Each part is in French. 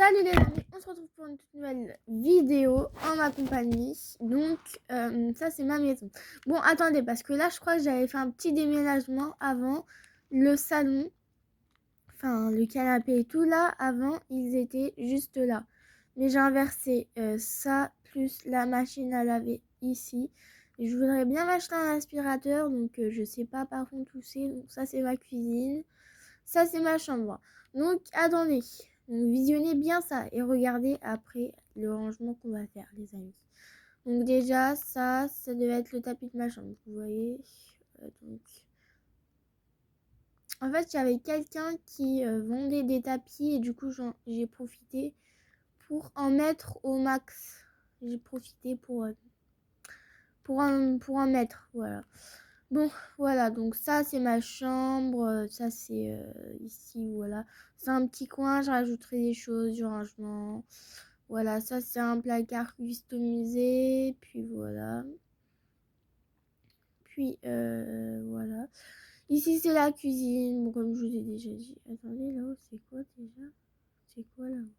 Salut les amis, on se retrouve pour une toute nouvelle vidéo en ma compagnie. Donc ça c'est ma maison. Bon attendez, parce que là je crois que j'avais fait un petit déménagement avant. Le salon, enfin le canapé et tout là, avant ils étaient juste là. Mais j'ai inversé ça plus la machine à laver ici. Et je voudrais bien m'acheter un aspirateur, donc je sais pas par contre où c'est. Donc ça c'est ma cuisine, ça c'est ma chambre. Donc attendez. Donc visionnez bien ça et regardez après le rangement qu'on va faire les amis. Donc déjà ça devait être le tapis de ma chambre, vous voyez. Donc en fait j'avais quelqu'un qui vendait des tapis et du coup j'ai profité pour en mettre au max. J'ai profité pour en mettre, voilà. Bon, voilà, donc ça c'est ma chambre, ça c'est ici, voilà. C'est un petit coin, je rajouterai des choses, du rangement. Voilà, ça c'est un placard customisé, puis voilà. Puis voilà. Ici c'est la cuisine, bon, comme je vous ai déjà dit. Attendez, là-haut c'est quoi déjà? C'est quoi là-haut?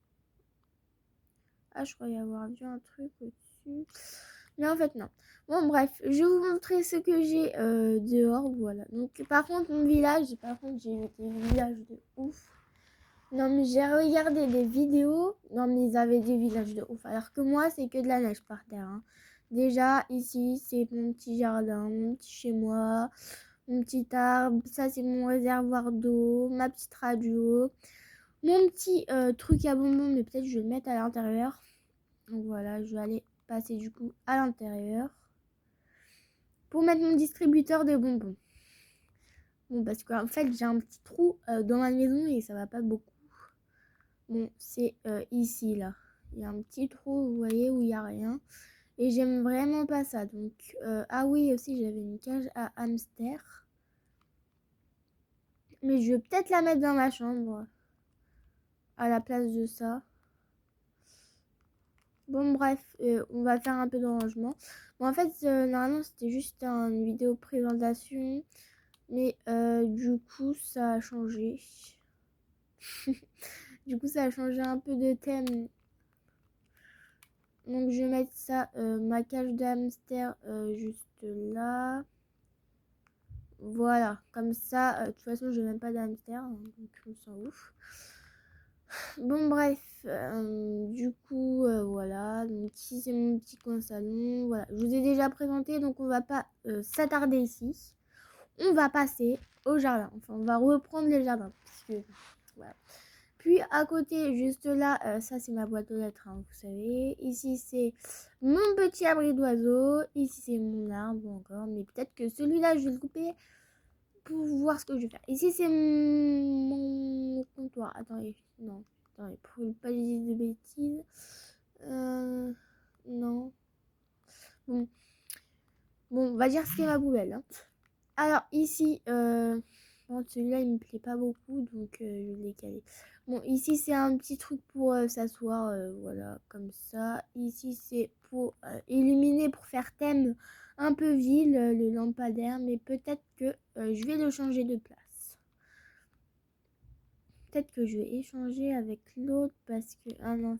Ah, je croyais avoir vu un truc au-dessus. Mais en fait, non. Bon, bref, je vais vous montrer ce que j'ai dehors. Voilà. Donc, par contre, mon village, j'ai eu des villages de ouf. Non, mais j'ai regardé des vidéos. Non, mais ils avaient des villages de ouf. Alors que moi, c'est que de la neige par terre. Hein. Déjà, ici, c'est mon petit jardin, mon petit chez moi, mon petit arbre. Ça, c'est mon réservoir d'eau, ma petite radio. Mon petit truc à bonbons, mais peut-être je vais le mettre à l'intérieur. Donc voilà, je vais aller passer du coup à l'intérieur pour mettre mon distributeur de bonbons. Bon, parce qu'en fait, j'ai un petit trou dans ma maison et ça va pas beaucoup. Bon, c'est ici, là. Il y a un petit trou, vous voyez, où il n'y a rien. Et j'aime vraiment pas ça. Donc, ah oui, aussi, j'avais une cage à hamster. Mais je vais peut-être la mettre dans ma chambre à la place de ça. Bon, bref, on va faire un peu de rangement. Bon, en fait, normalement, c'était juste une vidéo présentation. Mais du coup, ça a changé. Du coup, ça a changé un peu de thème. Donc, je vais mettre ça, ma cage de hamster, juste là. Voilà, comme ça, de toute façon, je n'ai même pas de hamster. Hein, donc, on s'en ouf. Bon, bref, du coup, voilà. Donc, ici, c'est mon petit coin salon. Voilà, je vous ai déjà présenté, donc on va pas s'attarder ici. On va passer au jardin. Enfin, on va reprendre le jardin. Parce que, voilà. Puis, à côté, juste là, ça, c'est ma boîte aux lettres, hein, vous savez. Ici, c'est mon petit abri d'oiseaux. Ici, c'est mon arbre encore. Mais peut-être que celui-là, je vais le couper pour voir ce que je vais faire. Ici, c'est mon comptoir. Attendez, non. Attendez, pour ne pas dire de bêtises. Non. Bon, on va dire que c'est ma poubelle. Hein. Alors, ici, bon, celui-là, il me plaît pas beaucoup, donc je l'ai calé. Bon, ici, c'est un petit truc pour s'asseoir, voilà, comme ça. Ici, c'est pour illuminer, pour faire thème un peu ville, le lampadaire, mais peut-être que je vais le changer de place. Peut-être que je vais échanger avec l'autre parce que... Ah non,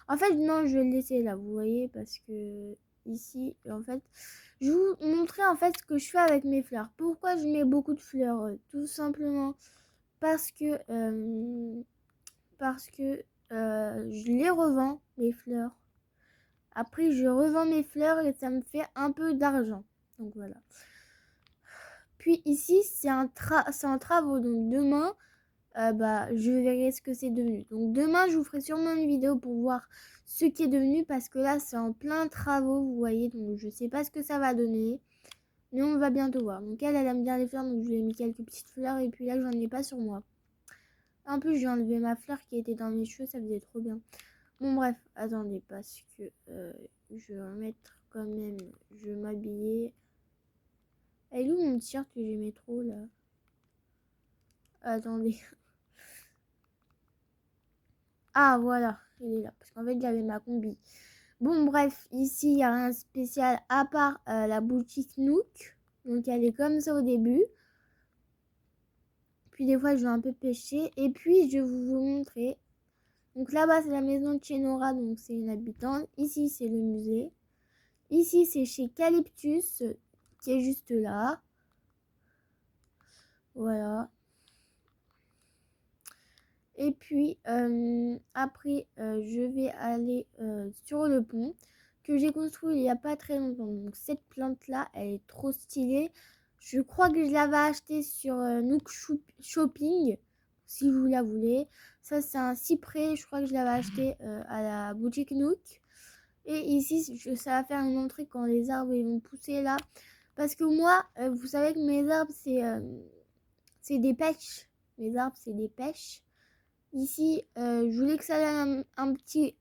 en fait, non, je vais le laisser là, vous voyez, parce que ici, en fait, je vais vous montrer en fait ce que je fais avec mes fleurs. Pourquoi je mets beaucoup de fleurs tout simplement parce que je les revends, les fleurs. Après, je revends mes fleurs et ça me fait un peu d'argent. Donc voilà. Puis ici, c'est un travaux. Donc demain, je verrai ce que c'est devenu. Donc demain, je vous ferai sûrement une vidéo pour voir ce qui est devenu parce que là, c'est en plein travaux, vous voyez. Donc je sais pas ce que ça va donner, mais on va bientôt voir. Donc elle aime bien les fleurs, donc je lui ai mis quelques petites fleurs et puis là, j'en ai pas sur moi. En plus, j'ai enlevé ma fleur qui était dans mes cheveux, ça faisait trop bien. Bon bref, attendez parce que je vais remettre quand même, je vais m'habiller. Elle est où mon t-shirt que j'aimais trop là? Attendez. Ah voilà, il est là. Parce qu'en fait, j'avais ma combi. Bon, bref, ici, il n'y a rien de spécial à part la boutique Nook. Donc, elle est comme ça au début. Puis, des fois, je vais un peu pêcher. Et puis, je vais vous montrer Donc là-bas, c'est la maison de chez Nora, donc c'est une habitante. Ici, c'est le musée. Ici, c'est chez Calyptus, qui est juste là. Voilà. Et puis, après, je vais aller sur le pont que j'ai construit il n'y a pas très longtemps. Donc, cette plante-là, elle est trop stylée. Je crois que je l'avais achetée sur Nook Shopping, si vous la voulez. Ça, c'est un cyprès. Je crois que je l'avais acheté à la boutique Nook. Et ici, ça va faire une entrée quand les arbres ils vont pousser là. Parce que moi, vous savez que mes arbres, c'est des pêches. Mes arbres, c'est des pêches. Ici, je voulais que ça donne un petit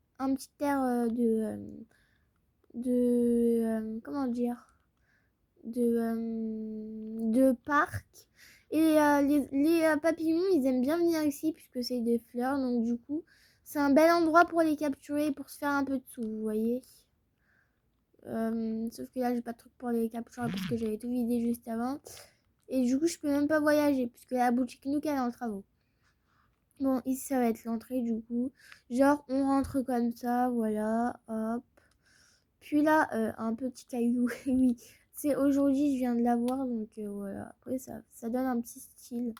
air comment dire, de parc. Et les papillons, ils aiment bien venir ici puisque c'est des fleurs. Donc du coup, c'est un bel endroit pour les capturer, pour se faire un peu de sous, vous voyez. Sauf que là, j'ai pas de truc pour les capturer parce que j'avais tout vidé juste avant. Et du coup, je peux même pas voyager puisque la boutique Nook, elle est en travaux. Bon, ici, ça va être l'entrée du coup. Genre, on rentre comme ça, voilà, hop. Puis là, un petit caillou, oui. C'est aujourd'hui, je viens de l'avoir, donc voilà. Après, ça donne un petit style.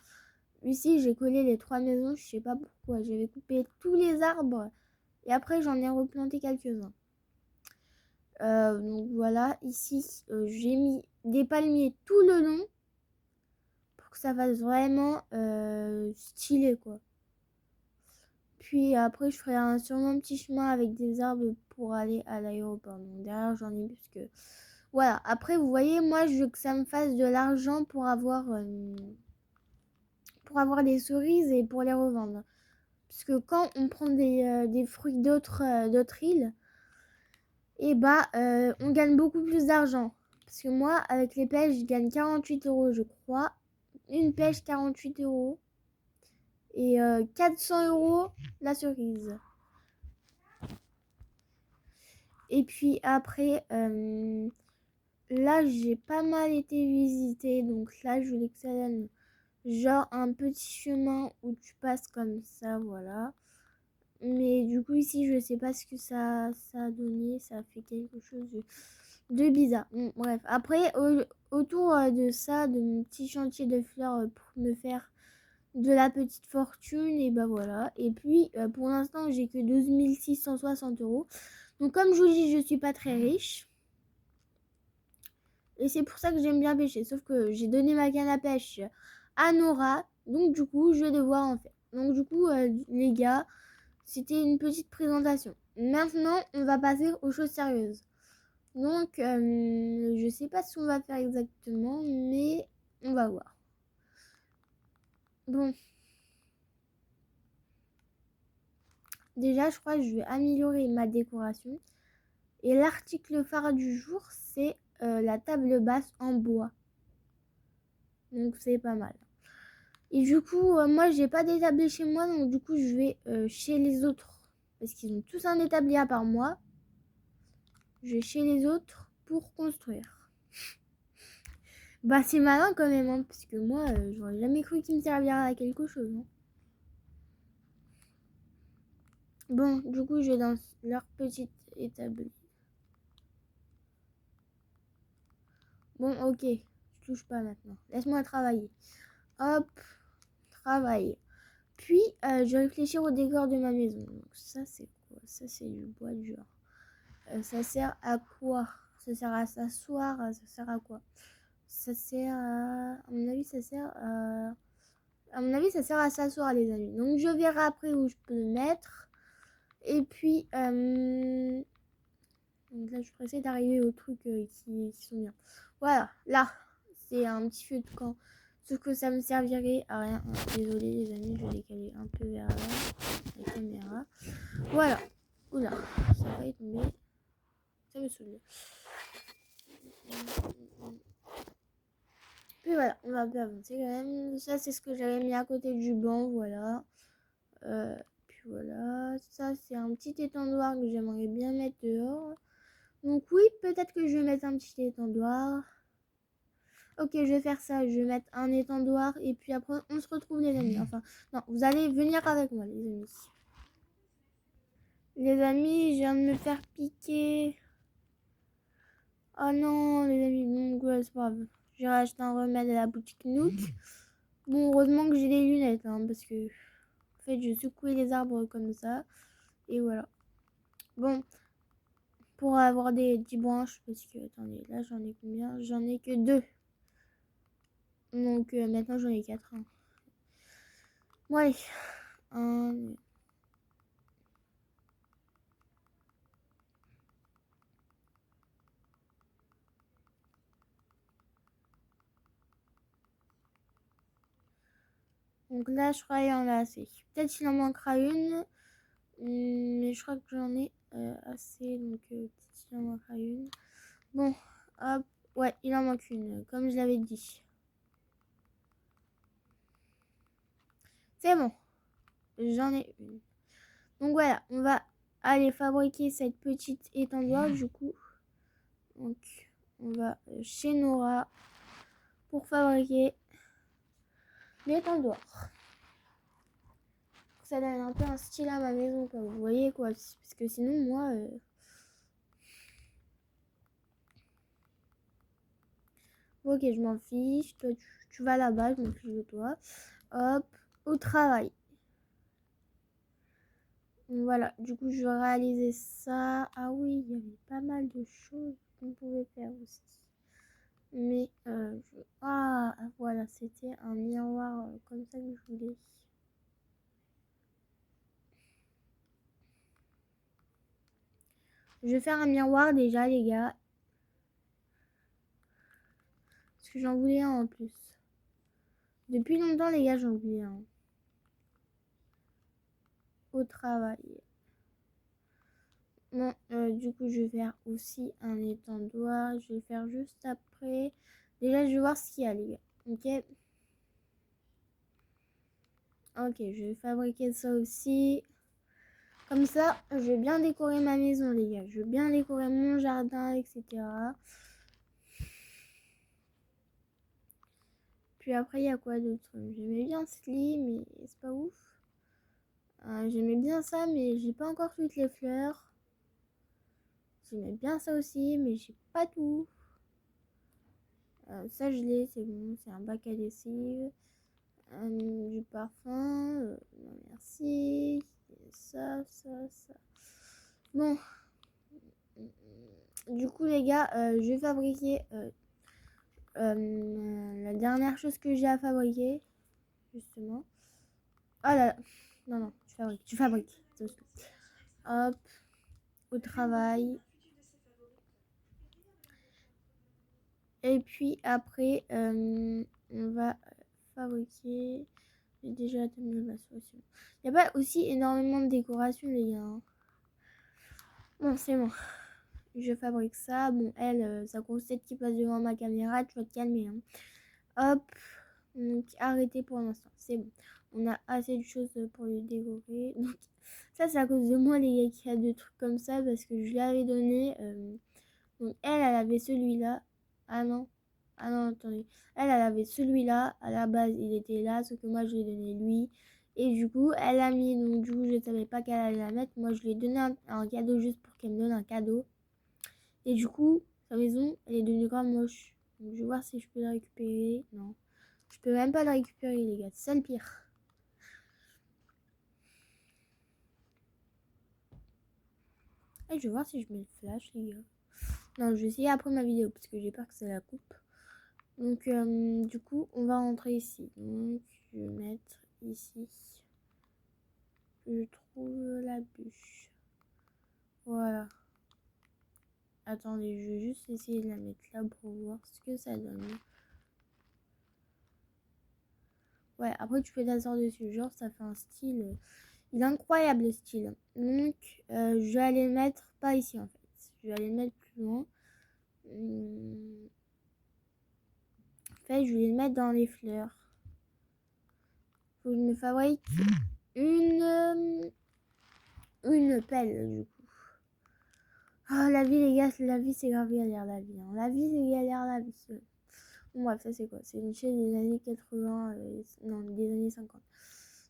Ici, j'ai collé les 3 maisons, je sais pas pourquoi. J'avais coupé tous les arbres et après, j'en ai replanté quelques-uns. Donc voilà, ici, j'ai mis des palmiers tout le long pour que ça fasse vraiment stylé, quoi. Puis après, je ferai sûrement un petit chemin avec des arbres pour aller à l'aéroport. Donc derrière, j'en ai plus que... Voilà. Après, vous voyez, moi, je veux que ça me fasse de l'argent pour avoir des cerises et pour les revendre. Parce que quand on prend des fruits d'autres îles, et bah, on gagne beaucoup plus d'argent. Parce que moi, avec les pêches, je gagne 48 euros, je crois. Une pêche, 48 euros. Et 400 euros la cerise. Et puis après, là, j'ai pas mal été visiter. Donc là, je voulais que ça donne genre un petit chemin où tu passes comme ça, voilà. Mais du coup, ici, je sais pas ce que ça a donné. Ça a fait quelque chose de bizarre. Bon, bref, après, autour de ça, de mon petit chantier de fleurs pour me faire de la petite fortune, et bah voilà. Et puis, pour l'instant, j'ai que 12 660 euros. Donc, comme je vous dis, je suis pas très riche. Et c'est pour ça que j'aime bien pêcher. Sauf que j'ai donné ma canne à pêche à Nora. Donc, du coup, je vais devoir en faire. Donc, du coup, les gars, c'était une petite présentation. Maintenant, on va passer aux choses sérieuses. Donc, je sais pas ce qu'on va faire exactement, mais on va voir. Bon. Déjà, je crois que je vais améliorer ma décoration. Et l'article phare du jour, c'est la table basse en bois. Donc, c'est pas mal. Et du coup, moi, j'ai pas d'établi chez moi. Donc, du coup, je vais chez les autres. Parce qu'ils ont tous un établi à part moi. Je vais chez les autres pour construire. Bah, c'est malin quand même. Hein, parce que moi, j'aurais jamais cru qu'il me servira à quelque chose. Hein. Bon, du coup, je vais dans leur petite établi. Bon, ok. Je touche pas maintenant. Laisse-moi travailler. Hop, travailler. Puis, je vais réfléchir au décor de ma maison. Donc, ça, c'est quoi? Ça, c'est du bois dur. Ça sert à quoi? Ça sert à s'asseoir? Ça sert à quoi? Ça sert à... À mon avis, ça sert à... À mon avis, ça sert à s'asseoir, les amis. Donc, je verrai après où je peux le mettre. Et puis, donc là, je vais essayer d'arriver aux trucs qui sont bien. Voilà, là, c'est un petit feu de camp. Sauf que ça me servirait à rien. Désolé, les amis, je vais décaler un peu vers là, la caméra. Voilà. Oula, ça va tomber. Ça me saoule. Puis voilà, on va un peu avancer quand même. Ça, c'est ce que j'avais mis à côté du banc, voilà. Puis voilà, ça, c'est un petit étendoir que j'aimerais bien mettre dehors. Donc oui, peut-être que je vais mettre un petit étendoir. Ok, je vais faire ça. Je vais mettre un étendoir et puis après, on se retrouve, les amis. Enfin, non, vous allez venir avec moi, les amis. Les amis, je viens de me faire piquer. Oh non, les amis, bon, ouais, c'est pas grave. J'ai racheté un remède à la boutique Nook. Bon, heureusement que j'ai des lunettes, hein, parce que en fait, je secouais les arbres comme ça. Et voilà. Bon, pour avoir des 10 branches, parce que, attendez, là, j'en ai combien? J'en ai que 2. Donc, maintenant, j'en ai 4. Hein. Bon, allez. Donc là, je crois qu'il y en a assez. Peut-être qu'il en manquera une. Mais je crois que j'en ai assez. Donc, peut-être qu'il en manquera une. Bon, hop. Ouais, il en manque une, comme je l'avais dit. C'est bon. J'en ai une. Donc voilà, on va aller fabriquer cette petite étendoir du coup. Donc, on va chez Nora pour fabriquer l'étendoir. Ça donne un peu un style à ma maison, comme vous voyez quoi. Parce que sinon, moi... Ok, je m'en fiche. Toi, tu vas là-bas, je m'en fiche de toi. Hop, au travail. Voilà, du coup, je vais réaliser ça. Ah oui, il y avait pas mal de choses qu'on pouvait faire aussi. Mais, ah, voilà, c'était un miroir comme ça que je voulais. Je vais faire un miroir déjà, les gars. Parce que j'en voulais un en plus. Depuis longtemps, les gars, j'en voulais un. Au travail. Bon, du coup, je vais faire aussi un étendoir. Je vais faire juste après. Déjà, je vais voir ce qu'il y a, les gars. Ok. Ok, je vais fabriquer ça aussi. Comme ça, je vais bien décorer ma maison, les gars. Je vais bien décorer mon jardin, etc. Puis après, il y a quoi d'autre? J'aimais bien ce lit, mais c'est pas ouf. J'aimais bien ça, mais j'ai pas encore toutes les fleurs. J'aimais bien ça aussi, mais j'ai pas tout. Ça, je l'ai, c'est bon. C'est un bac à lessive. Du parfum. Non, merci. Ça. Bon. Du coup, les gars, je vais fabriquer la dernière chose que j'ai à fabriquer. Justement. Oh là là. Non, tu fabriques. Hop. Au travail. Et puis après, on va fabriquer. J'ai déjà terminé ma solution. Il n'y a pas aussi énormément de décoration, les gars. Hein. Bon, c'est bon. Je fabrique ça. Bon, elle, sa grosse tête qui passe devant ma caméra, tu vas te calmer. Hein. Hop. Donc, arrêtez pour l'instant. C'est bon. On a assez de choses pour le décorer. Donc, ça, c'est à cause de moi, les gars, qui a deux trucs comme ça. Parce que je lui avais donné. Donc, elle avait celui-là. Ah non, attendez. Elle avait celui-là. À la base, il était là. Sauf que moi, je lui ai donné lui. Et du coup, elle a mis. Donc, du coup, je ne savais pas qu'elle allait la mettre. Moi, je lui ai donné un cadeau juste pour qu'elle me donne un cadeau. Et du coup, sa maison, elle est devenue grave moche. Donc, je vais voir si je peux la récupérer. Non. Je peux même pas la récupérer, les gars. C'est ça le pire. Et je vais voir si je mets le flash, les gars. Non, je vais essayer après ma vidéo parce que j'ai peur que ça la coupe. Donc, du coup, on va rentrer ici. Donc, je vais mettre ici. Je trouve la bûche. Voilà. Attendez, je vais juste essayer de la mettre là pour voir ce que ça donne. Ouais, après tu peux t'asseoir dessus. Genre, ça fait un style. Il est incroyable le style. Donc, je vais aller le mettre pas ici en fait. Je vais aller le mettre plus loin. En fait, je vais le mettre dans les fleurs. Faut que je me fabrique une pelle du coup. Oh, la vie, les gars, la vie, c'est grave galère, la vie. Hein. La vie, c'est galère, la vie. Bon, bref, ça, c'est quoi? C'est une chaîne des années 80, non, des années 50.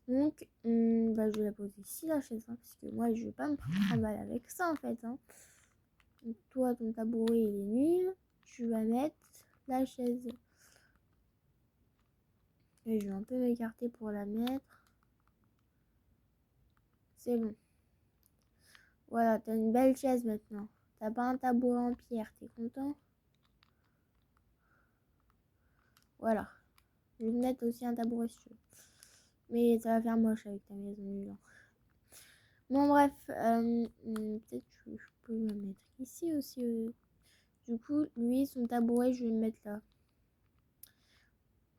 Donc, bah, je vais la poser ici, la chaise, hein, parce que moi, je vais pas me trimballer avec ça, en fait. Hein. Donc, toi, ton tabouret, il est nul. Tu vas mettre la chaise. Et je vais un peu m'écarter pour la mettre. C'est bon. Voilà, t'as une belle chaise maintenant. T'as pas un tabouret en pierre, t'es content? Voilà. Je vais te mettre aussi un tabouret si tu veux. Mais ça va faire moche avec ta maison nulle. Hein. Bon, bref. Peut-être que je peux le mettre ici aussi. Du coup, lui, son tabouret, je vais le mettre là.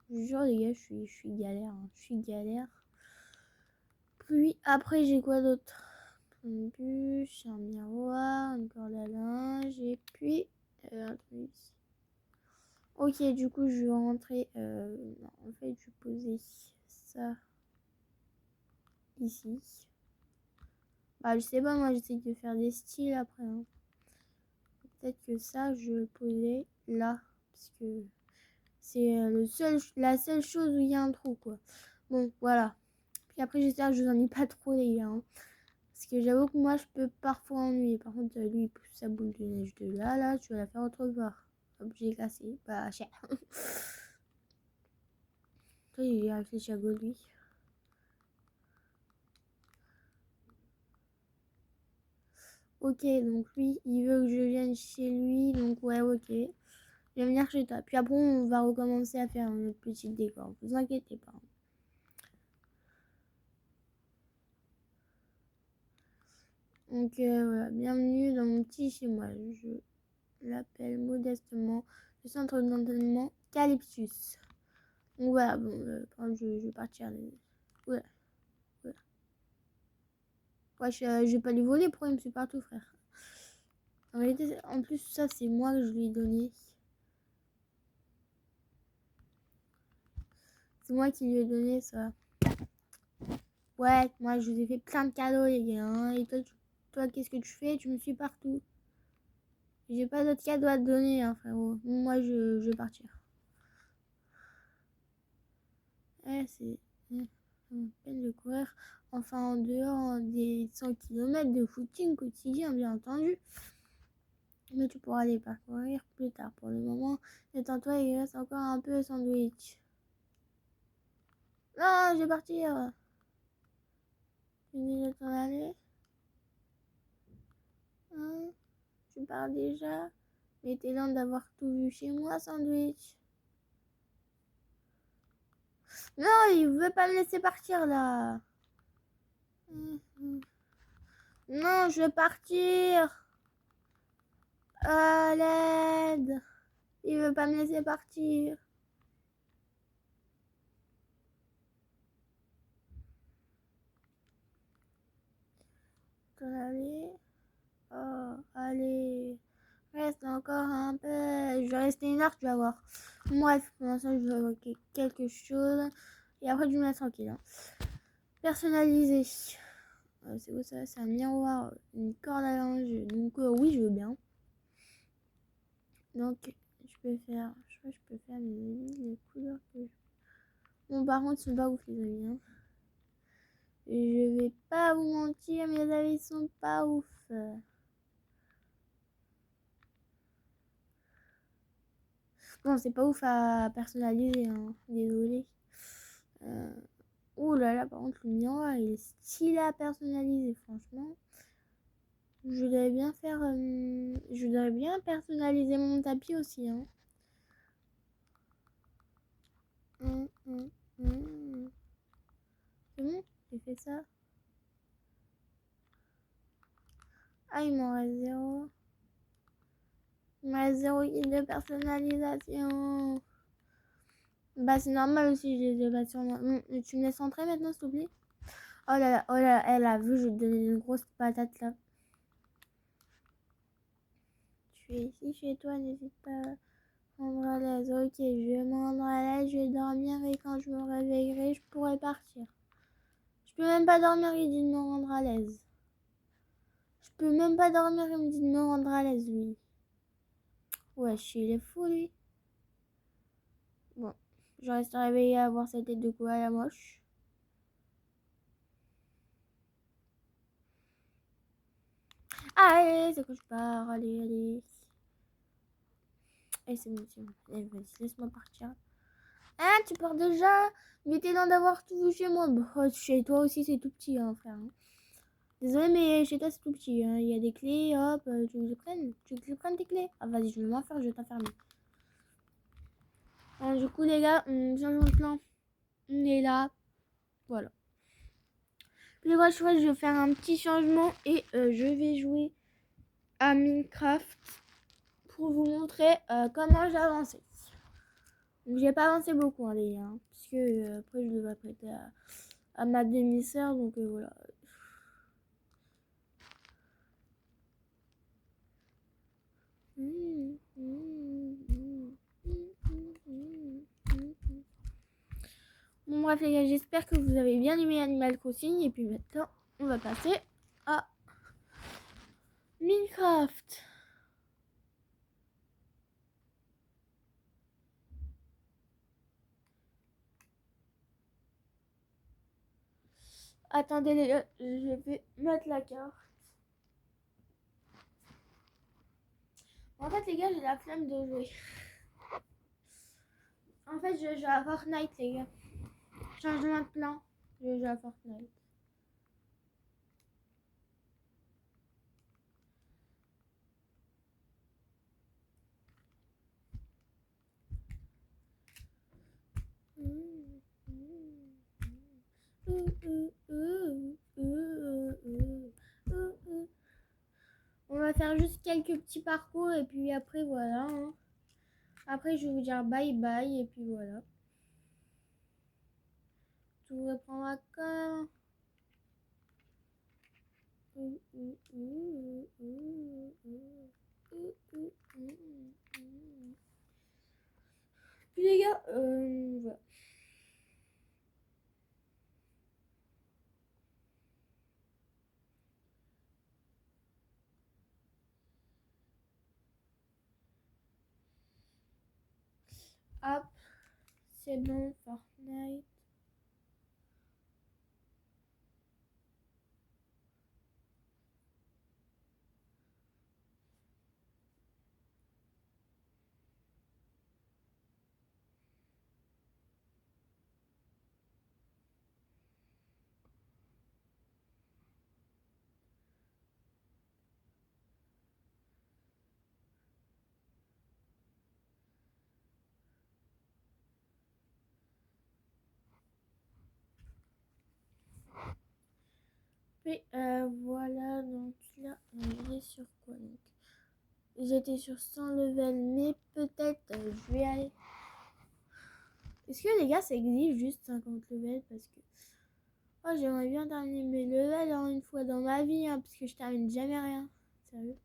Je vous jure, les gars, je suis galère. Hein. Je suis galère. Puis après, j'ai quoi d'autre? Une bûche, un miroir, une corde à linge. Et puis, un truc ici. Ok, du coup, je vais rentrer. Non, en fait, je vais poser ça ici. Bah, je sais pas, moi, j'essaie de faire des styles après. Hein. Peut-être que ça, je vais le poser là. Parce que c'est la seule chose où il y a un trou, quoi. Bon, voilà. Puis après, j'espère que je vous ennuie pas trop, les gars. Hein. Parce que j'avoue que moi, je peux parfois ennuyer. Par contre, lui, il pousse sa boule de neige de là, là. Tu vas la faire autre part. Hop, j'ai cassé. Bah, cher. Toi, il a réfléchi à God, lui. Ok, donc lui, il veut que je vienne chez lui. Donc, ouais, ok. Je vais venir chez toi. Puis après, on va recommencer à faire notre petit décor. Vous inquiétez pas. Donc, voilà. Bienvenue dans mon petit chez moi. Je l'appelle modestement le centre d'entraînement Calypsus. Donc voilà, bon, je vais partir. Voilà, voilà. Ouais, je vais pas lui voler, pourquoi il me suit partout, frère? En réalité, en plus, ça, c'est moi que je lui ai donné. C'est moi qui lui ai donné ça. Ouais, moi, je vous ai fait plein de cadeaux, les gars. Hein, et toi qu'est-ce que tu fais? Tu me suis partout. J'ai pas d'autres cadeaux à te donner, hein, frérot. Moi, je vais partir. Ouais, c'est peine de courir. Enfin, en dehors des 100 km de footing quotidien, bien entendu. Mais tu pourras les parcourir plus tard. Pour le moment, détends-toi, il reste encore un peu de sandwich. Non, je vais partir. Tu dis de t'en aller? Hein? Tu pars déjà? Mais t'es lent d'avoir tout vu chez moi, sandwich. Non, il veut pas me laisser partir là. Non, je veux partir. À l'aide. Il veut pas me laisser partir. T'en aller? Oh, allez. Reste encore un peu. Je vais rester une heure, tu vas voir. Bref, pour l'instant, je vais évoquer quelque chose. Et après, je me laisse tranquille. Hein. Personnalisé. C'est quoi ça? C'est un miroir, une corde à linge. Donc, oui, je veux bien. Donc, je peux faire. Je crois que je peux faire les couleurs que je. Bon, par contre, ils sont pas ouf, les amis. Hein. Je vais pas vous mentir, mes amis sont pas ouf. Bon, c'est pas ouf à personnaliser, hein. Désolé. Oh là là, par contre, le miroir, il est stylé à personnaliser, franchement. Je voudrais bien faire. Je voudrais bien personnaliser mon tapis aussi, hein. C'est bon? J'ai fait ça. Ah, il m'en reste zéro. Il m'en reste zéro de personnalisation. Bah, c'est normal aussi, je les ai pas sur moi. Tu me laisses rentrer maintenant, s'il te plaît? Oh là là, elle a vu, je vais te donner une grosse patate là. Tu es ici chez toi, n'hésite pas à rendre à l'aise. Ok, je vais me rendre à l'aise, je vais dormir et quand je me réveillerai, je pourrai partir. Je peux même pas dormir, il dit de me rendre à l'aise. Je peux même pas dormir, il me dit de me rendre à l'aise, lui. Wesh, il est fou, lui. Bon, je reste réveillée à voir sa tête de quoi à la moche. Allez, c'est quand je pars. Allez, allez. Et c'est bon, c'est bon. Allez, vas-y, laisse-moi partir. Hein, tu pars déjà? Mais t'es loin d'avoir tout vu chez moi. Bah, chez toi aussi, c'est tout petit, hein, frère. Désolé, mais chez toi, c'est tout petit. Hein. Il y a des clés, hop, tu veux que je prenne? Tu veux que je prenne tes clés? Ah, vas-y, je vais m'en faire, je vais t'enfermer. Alors, du coup, les gars, changement de plan. On est là. Voilà. Puis, voilà, je vais faire un petit changement et je vais jouer à Minecraft pour vous montrer comment j'ai avancé. Donc, j'ai pas avancé beaucoup, hein, les gars. Hein, parce que après, je devais prêter à ma demi-sœur. Donc, voilà. Bon bref les gars, j'espère que vous avez bien aimé Animal Crossing. Et puis maintenant, on va passer à Minecraft. Attendez les gars, je vais mettre la carte. En fait les gars, j'ai la flemme de jouer. En fait, je joue à Fortnite les gars. Changement de plan, je joue à Fortnite. On va faire juste quelques petits parcours et puis après voilà. Hein. Après je vais vous dire bye bye et puis voilà. Tout reprendra comme. Puis les gars, voilà. Hop, c'est bon, Fortnite. Puis voilà, donc là, on est sur quoi donc j'étais sur 100 level, mais peut-être je vais aller. Est-ce que les gars, ça existe juste 50 levels? Parce que oh, j'aimerais bien terminer mes levels hein, une fois dans ma vie, hein, parce que je termine jamais rien. Sérieux.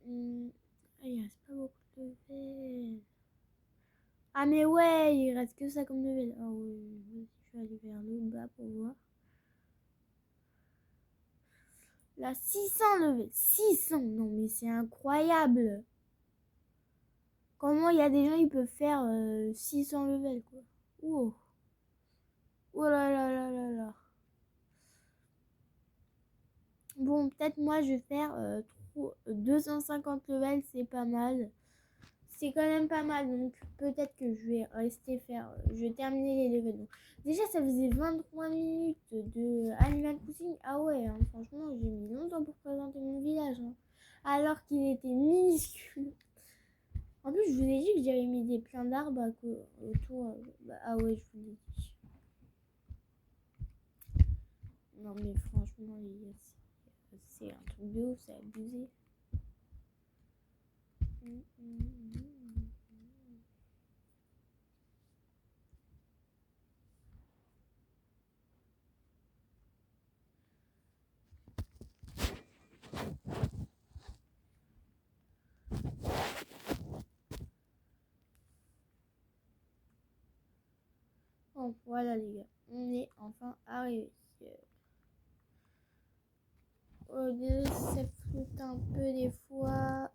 Il reste pas beaucoup de levels. Ah mais ouais, il reste que ça comme level. Ah ouais, je vais aller vers le bas pour voir. Là, 600 level. 600. Non mais c'est incroyable. Comment il y a des gens qui peuvent faire 600 levels quoi. Wow. Oh là là là là là. Bon, peut-être moi je vais faire 250 levels, c'est pas mal. C'est quand même pas mal, donc peut-être que je vais rester faire. Je vais terminer les levels. Donc, déjà, ça faisait 23 minutes de Animal Crossing. Ah ouais, hein, franchement, j'ai mis longtemps pour présenter mon village. Hein, alors qu'il était minuscule. En plus, je vous ai dit que j'avais mis des plein d'arbres autour. Ah ouais, je vous l'ai dit. Non, mais franchement, les gars, c'est un truc de ouf, c'est abusé. Bon, voilà les gars, on est enfin arrivé. Ça floute un peu des fois.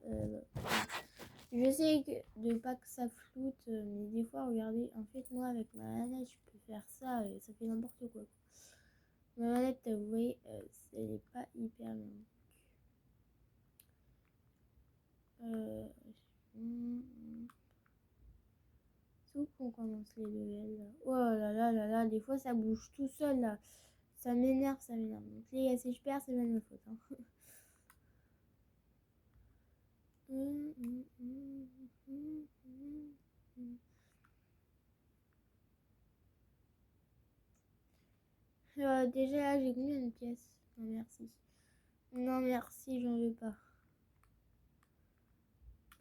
Je sais de pas que ça floute, mais des fois, regardez, en fait, moi avec ma manette, je peux faire ça, ça fait n'importe quoi. Ma manette, vous voyez, elle est pas hyper longue. C'est où qu'on commence les levels là? Oh là là là là, des fois ça bouge tout seul là. Ça m'énerve, ça m'énerve. Donc les gars, si je perds, c'est même ma faute. Hein. Déjà là, j'ai combien de pièces? Non merci. Non merci, j'en veux pas.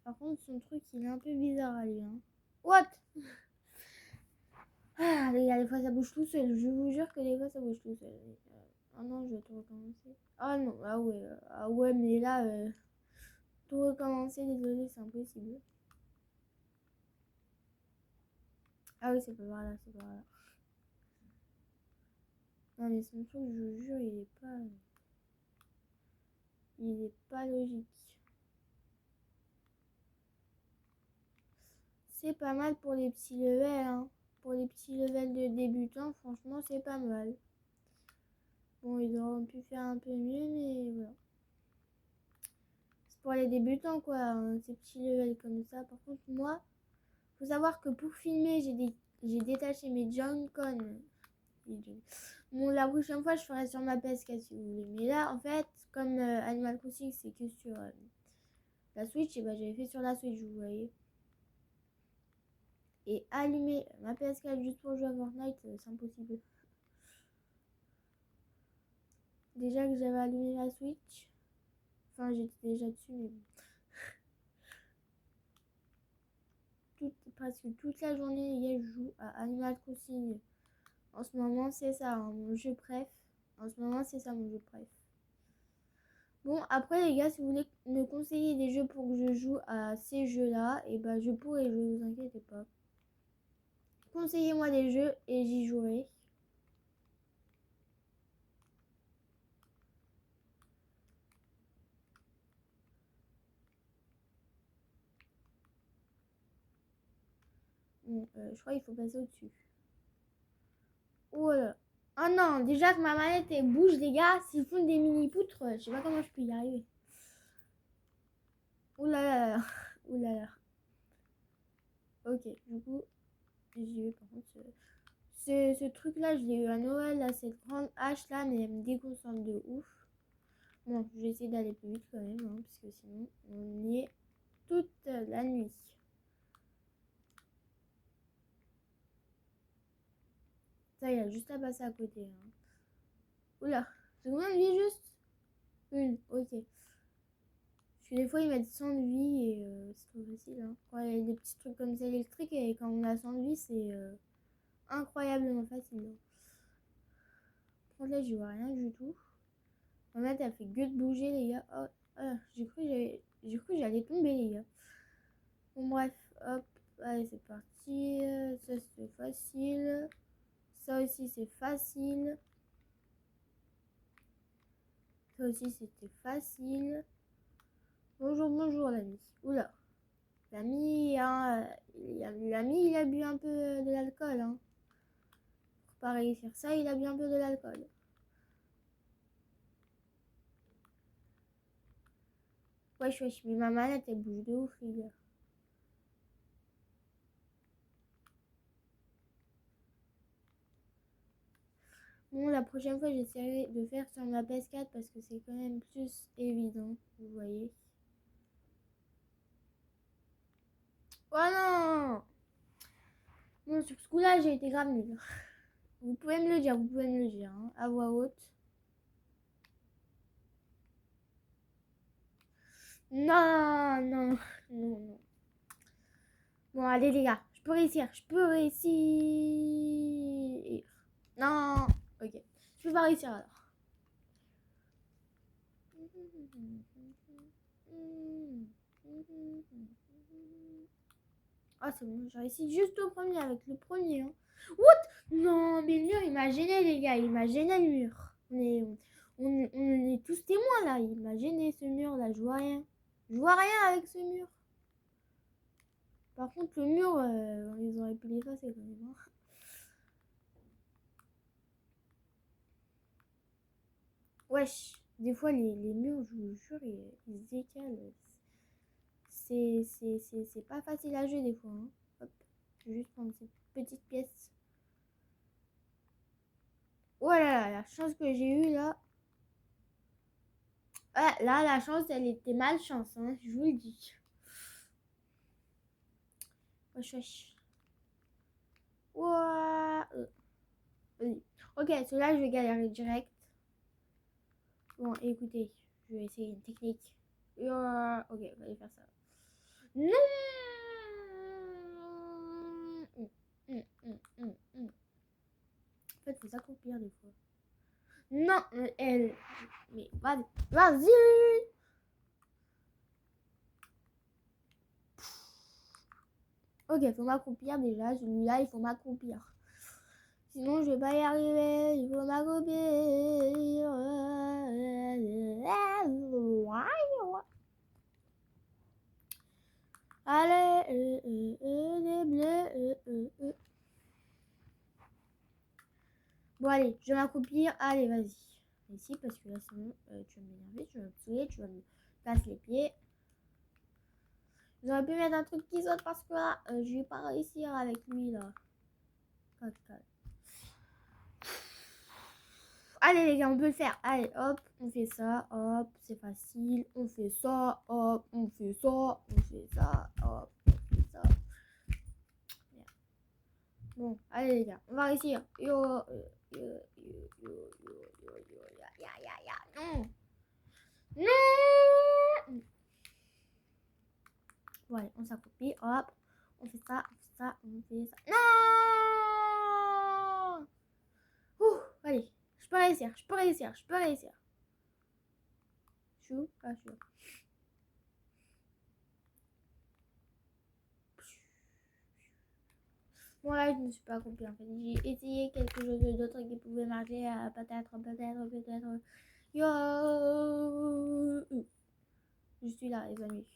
Par contre, son truc, il est un peu bizarre à lui. Hein. What? Ah, les gars, des fois ça bouge tout seul. Je vous jure que des fois ça bouge tout seul. Ah non, je vais tout recommencer. Ah non, ah ouais, mais là, tout recommencer, désolé, c'est impossible. Ah oui, c'est pas par là, c'est pas par là. Non mais son truc, je vous jure, il est pas logique. C'est pas mal pour les petits levels, hein. Pour les petits levels de débutants, franchement, c'est pas mal. Bon, ils auraient pu faire un peu mieux, mais voilà. C'est pour les débutants, quoi, hein, ces petits levels comme ça. Par contre, moi, faut savoir que pour filmer, j'ai détaché mes Joy-Con. Bon, la prochaine fois, je ferai sur ma PS4 si vous voulez. Mais là, en fait, comme Animal Crossing, c'est que sur la Switch, et bah, j'avais fait sur la Switch, vous voyez. Et allumer ma PS4 juste pour jouer à Fortnite, c'est impossible. Déjà que j'avais allumé la Switch. Enfin, j'étais déjà dessus, mais presque toute la journée, hier, je joue à Animal Crossing. En ce moment, c'est ça, hein, mon jeu préf. En ce moment, c'est ça, mon jeu préf. Bon, après, les gars, si vous voulez me conseiller des jeux pour que je joue à ces jeux-là, et ben, je pourrai jouer, vous inquiétez pas. Conseillez-moi des jeux et j'y jouerai. Bon, je crois qu'il faut passer au-dessus. Oh là. Oh non, déjà que ma manette elle bouge, les gars, s'ils font des mini-poutres, je sais pas comment je peux y arriver. Ouh là là là. Ouh là là. Ok, du coup, j'y vais par contre. Ce truc-là, je l'ai eu à Noël, là, cette grande hache là, mais elle me déconcentre de ouf. Bon, je vais essayer d'aller plus vite quand même, hein, parce que sinon, on y est toute la nuit. Ça, il y a juste à passer à côté. Hein. Oula, c'est combien de vie juste? Une, ok. Parce que des fois, ils mettent 100 de vie et c'est trop facile. Hein. Quand il y a des petits trucs comme ça électriques et quand on a 100 de vie, c'est incroyablement facile. Par contre, là, je vois rien du tout. En fait, elle fait que de bouger, les gars. Oh, oh, j'ai cru que j'allais tomber, les gars. Bon, bref, hop. Allez, c'est parti. Ça, c'est facile. Ça aussi, c'est facile. Ça aussi, c'était facile. Bonjour, bonjour, l'ami. Oula. L'ami, hein, l'ami, il a bu un peu de l'alcool. Hein. Pour pas réussir ça, il a bu un peu de l'alcool. Wesh, wesh, mais ma manette, elle bouge de ouf, les gars. Bon, la prochaine fois, j'essaierai de faire sur ma PS4 parce que c'est quand même plus évident, vous voyez. Oh non! Bon, sur ce coup-là, j'ai été grave nulle. Vous pouvez me le dire, hein, à voix haute. Non, non, non, non. Bon, allez, les gars, je peux réussir, Non, ok, je peux pas réussir alors. Ah, c'est bon, j'ai réussi juste au premier, avec le premier. Hein. What? Non, mais le mur, il m'a gêné, les gars. Il m'a gêné, le mur. On est tous témoins, là. Il m'a gêné, ce mur-là. Je vois rien. Je vois rien avec ce mur. Par contre, le mur, ils auraient pu l'effacer quand même. Hein. Wesh. Des fois, les murs, je vous jure, ils se décalent. c'est pas facile à jouer des fois. Hein. Hop, je vais juste prendre cette petite pièce. Oh là là, la chance que j'ai eue là. Ah, là, la chance, elle était malchance, hein, je vous le dis. Wesh, wesh. Ouah. Vas-y. Ok, celui-là, je vais galérer direct. Bon, écoutez, je vais essayer une technique. Ok, on va aller faire ça. Non. En fait, faut s'accomplir des fois. Non, elle. Mais vas-y. Vas-y. Ok, faut m'accomplir déjà. Celui-là, il faut m'accomplir. Sinon, je vais pas y arriver. Il faut m'accomplir. Allez, les bleus. Bon, allez, je vais m'accomplir. Allez, vas-y. Ici, parce que là, sinon, tu vas m'énerver, tu vas me saouler, tu vas me casser les pieds. J'aurais pu mettre un truc qui saute parce que là, je vais pas réussir avec lui, là. Allez, les gars, on peut le faire. Allez, hop, on fait ça. Hop, c'est facile. On fait ça. Hop, on fait ça. On fait ça. Hop, on fait ça. Bon, allez, les gars, on va réussir. Non. Non. Bon, allez, on s'accroupit. Hop, on fait ça, on fait ça, on fait ça. Non. Ouh, allez, je peux réussir, je peux réussir, je peux réussir. Chou, pas chou. Bon, là, je me suis pas accompli en fait. J'ai essayé quelque chose d'autre qui pouvait marcher. Peut-être. Yo. Je suis là, les amis.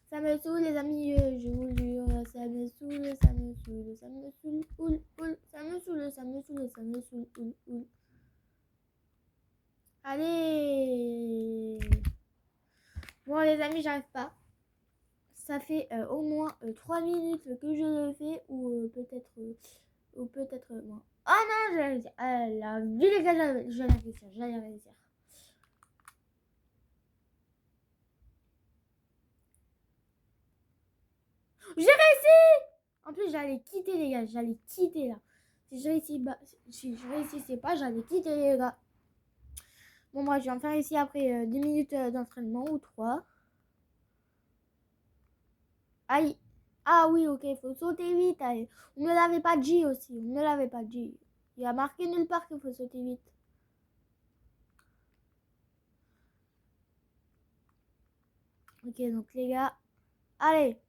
Ça me saoule, les amis, je vous jure. Ça me saoule, ça me saoule, ça me saoule. Ça me saoule, ça me saoule, ça me saoule. Allez. Bon, les amis, j'arrive pas. Ça fait au moins 3 minutes que je le fais, ou peut-être moins. Oh non, j'allais dire. La vie, les gars, j'allais réussir. J'ai réussi! En plus, j'allais quitter, les gars. J'allais quitter là. Si je réussissais pas, j'allais quitter, les gars. Bon, moi, je vais en faire ici après 2 minutes d'entraînement ou 3. Aïe. Ah oui, ok, il faut sauter vite. Allez. On ne l'avait pas dit aussi. Il a marqué nulle part qu'il faut sauter vite. Ok, donc les gars. Allez.